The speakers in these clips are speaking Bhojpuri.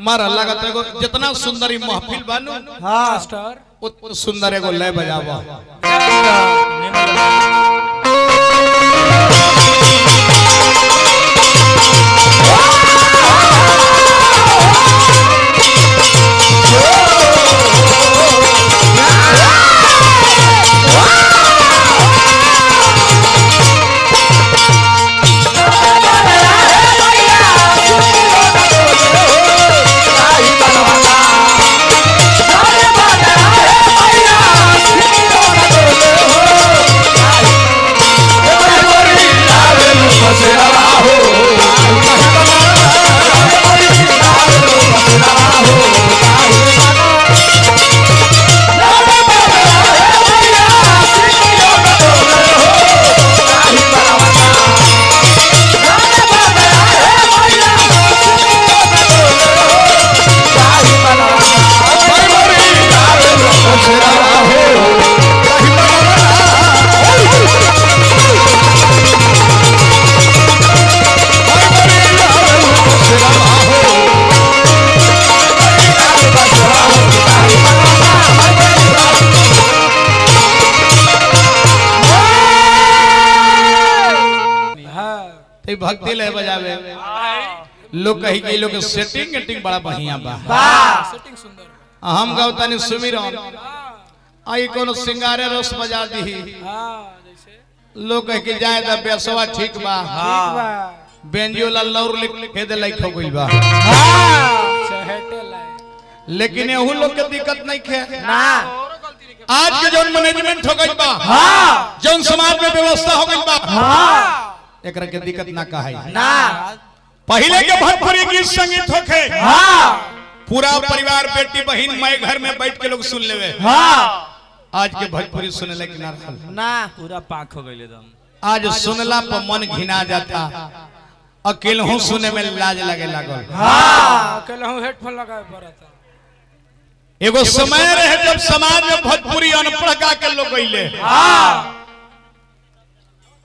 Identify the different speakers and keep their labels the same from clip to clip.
Speaker 1: मारा लगत एगो जितना सुंदर ई महफिल बानू
Speaker 2: हां मास्टर
Speaker 1: उतना सुंदर एगो लय बजावा भक्ति ले बजावे लोग कही के लोग सेटिंग एटिंग बड़ा बढ़िया बा
Speaker 2: सेटिंग सुंदर
Speaker 1: हम गावतानी सुमिरन आई कोनो सिंगारे रस बजा दी
Speaker 2: हां जैसे
Speaker 1: लोग कह के जाए द बेसवा ठीक बा
Speaker 2: ठीक बा
Speaker 1: बेंजियो ला लौर लिखे दे लाइक हो गइल बा
Speaker 2: हां चहेटे लाए
Speaker 1: लेकिन एहू लोग के दिक्कत नहीं खे
Speaker 2: ना
Speaker 1: आज के जोन मैनेजमेंट हो गइल बा
Speaker 2: हां
Speaker 1: जोन समाज में व्यवस्था हो गइल बा
Speaker 2: हां
Speaker 1: एकरा के दिक्कत ना कहाई
Speaker 2: ना
Speaker 1: पहले के भोजपुरी गीत संगीत होखे
Speaker 2: हां
Speaker 1: पूरा परिवार बेटी बहन माई घर में बैठ के लोग सुन लेवे
Speaker 2: हां
Speaker 1: आज के भोजपुरी सुने लेकिन
Speaker 2: ना
Speaker 3: पूरा पाक हो गइले दम
Speaker 1: आज सुनला पर मन घिना जाता अकेले सुने में लाज लगे लागल
Speaker 2: हां अकेले हूं हेडफोन लगाए पड़ता
Speaker 1: एगो समय रहे जब समाज में भोजपुरी अनपढ़ का के लोग गइले
Speaker 2: हां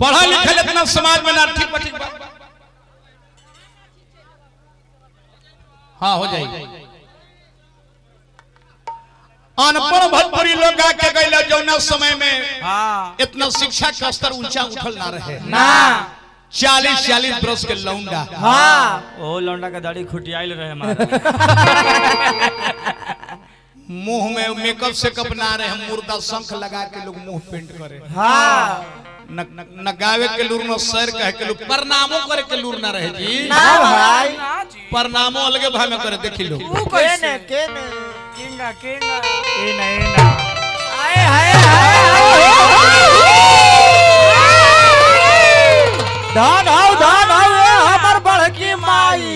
Speaker 1: पढ़ा लिखा इतना समाज में ना ठीक बा हाँ हो जाएगी अनपढ़ भोजपुरी लोग आके गइले जौना समय में
Speaker 2: हां
Speaker 1: इतना शिक्षा का स्तर ऊंचा उठल ना रहे
Speaker 2: ना
Speaker 1: 40-40 बरस के लौंडा
Speaker 2: हां
Speaker 3: ओ लौंडा का दाढ़ी खुटियाइल रहे हमारा
Speaker 1: मुंह में मेकअप से कप ना रहे मुर्दा शंख लगा के लोग मुंह पेंट करे
Speaker 2: हां
Speaker 1: न गावे के लूर न सर कहे के लूर प्रणामो करे के लूर ना रहे जी
Speaker 2: ना भाई
Speaker 1: प्रणामो अलगे भाई में करे देखी लो
Speaker 2: केने किंगा
Speaker 3: ए ना
Speaker 2: आए हाय हाय दान आओ हमर बड़की माई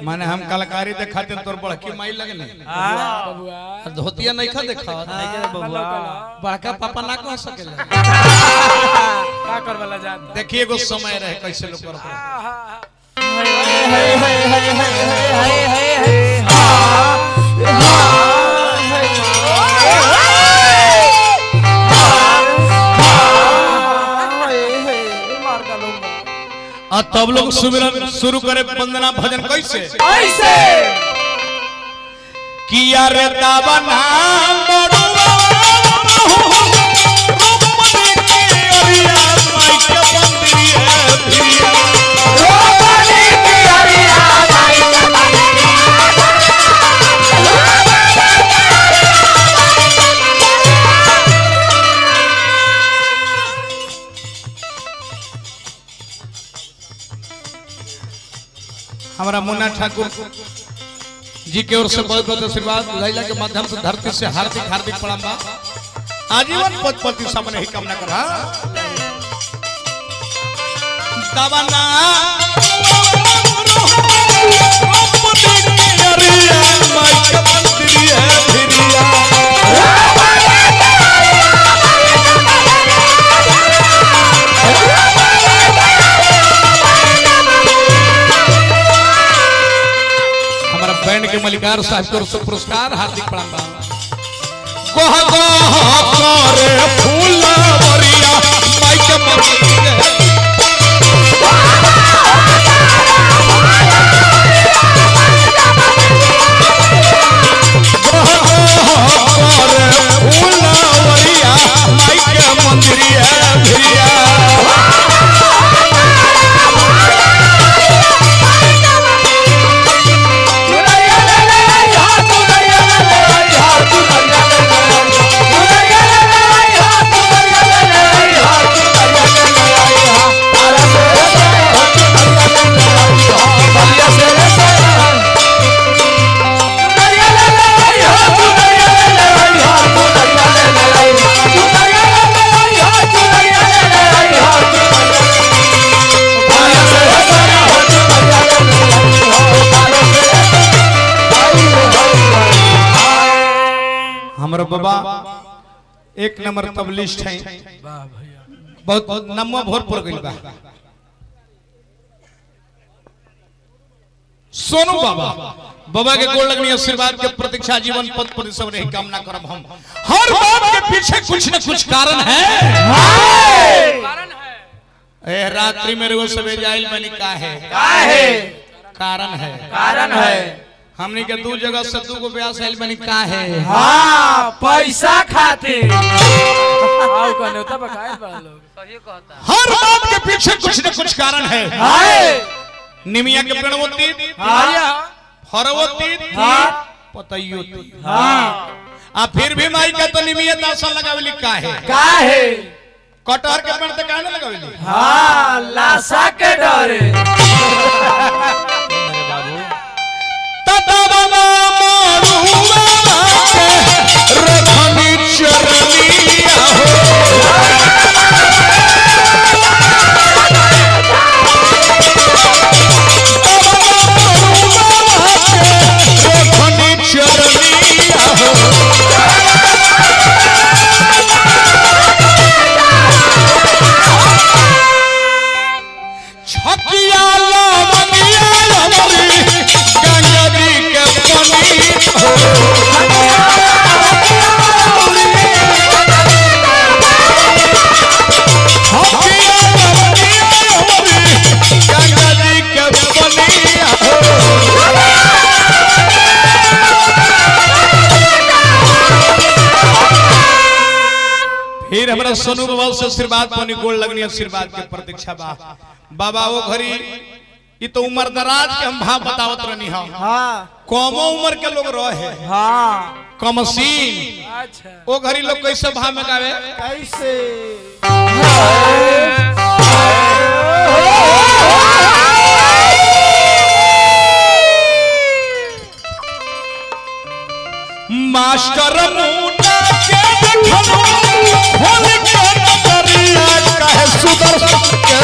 Speaker 1: माने हम कलाकारी दिखाते तोर बड़की माई लगने
Speaker 2: बबुआ
Speaker 1: धोतिया नहीं खा देखा
Speaker 3: बबुआ
Speaker 1: बड़का पापा ना कह सकेला
Speaker 2: का करवाला जात
Speaker 1: देखिए एगो समय रहे कैसे लोग करत तब लोग सुमिरन शुरू करे वंदना भजन कैसे किया रे दावा नाम बड़ुआ रोपनी की अरिया माई के बंदरी है भिया रोपनी की अरिया माई के बंदरी हमारा मुन्ना ठाकुर जी के ओर से बहुत बहुत आशीर्वाद लैला के माध्यम से धरती से हार्दिक प्रणाम बा आजीवन पद पति सामने ही कामना करा दवाना बैंड के मलिकार साहब को पुरस्कार हार्दिक प्रणाम गोह गोह करे फूलवरिया माई के हमारा बाबा एक नंबर तबलिस्ट है,
Speaker 2: वाह भैया
Speaker 1: बहुत नम्मा भोर पर गइल बा। सोनू बाबा बाबा के गोड़ लगनी आशीर्वाद के प्रतीक्षा जीवन पद पर सब रही कामना करब हम। हर बात के पीछे कुछ न कुछ कारण है।
Speaker 2: कारण है
Speaker 1: ए रात्रि में रोज सवेरे जाइल बनी का है कारण है हमने के दू जगह से दू को ब्याह सैल बनी का है।
Speaker 2: हाँ पैसा खाते आओ कने तब बकायद बड़ा लोग सही कहता
Speaker 1: हर बात के पीछे कुछ न कुछ कारण है।
Speaker 2: हाय
Speaker 1: निमिया के पेड़ होती
Speaker 2: भैया
Speaker 1: फरवती
Speaker 2: हाँ
Speaker 1: पतइयो थी
Speaker 2: हाँ
Speaker 1: आ फिर भी माई का तो निमिया दासा लगावली का है। कटहर के पेड़ तो काहे लगावली।
Speaker 2: हाँ लाशा के डरे
Speaker 3: मेरे बाबू
Speaker 1: ततवना मारुवा के रखनी चरनिया हो फिर हमारा सोनू बाबा से आशीर्वाद पानी गोड़ लगनी आशीर्वाद के प्रतीक्षा बा। बाबा वो घड़ी ये तो उम्र दराज के हम भाव बतावत रहनी हम।
Speaker 2: हाँ
Speaker 1: कमो उम्र के लोग रहे
Speaker 2: हाँ
Speaker 1: कमसीन
Speaker 2: अच्छा
Speaker 1: वो घड़ी लोग कैसे भाव में गावे
Speaker 2: कैसे
Speaker 1: मास्टर मुन्ना के देखलो होली के नजरिया कहे सुदर्शन के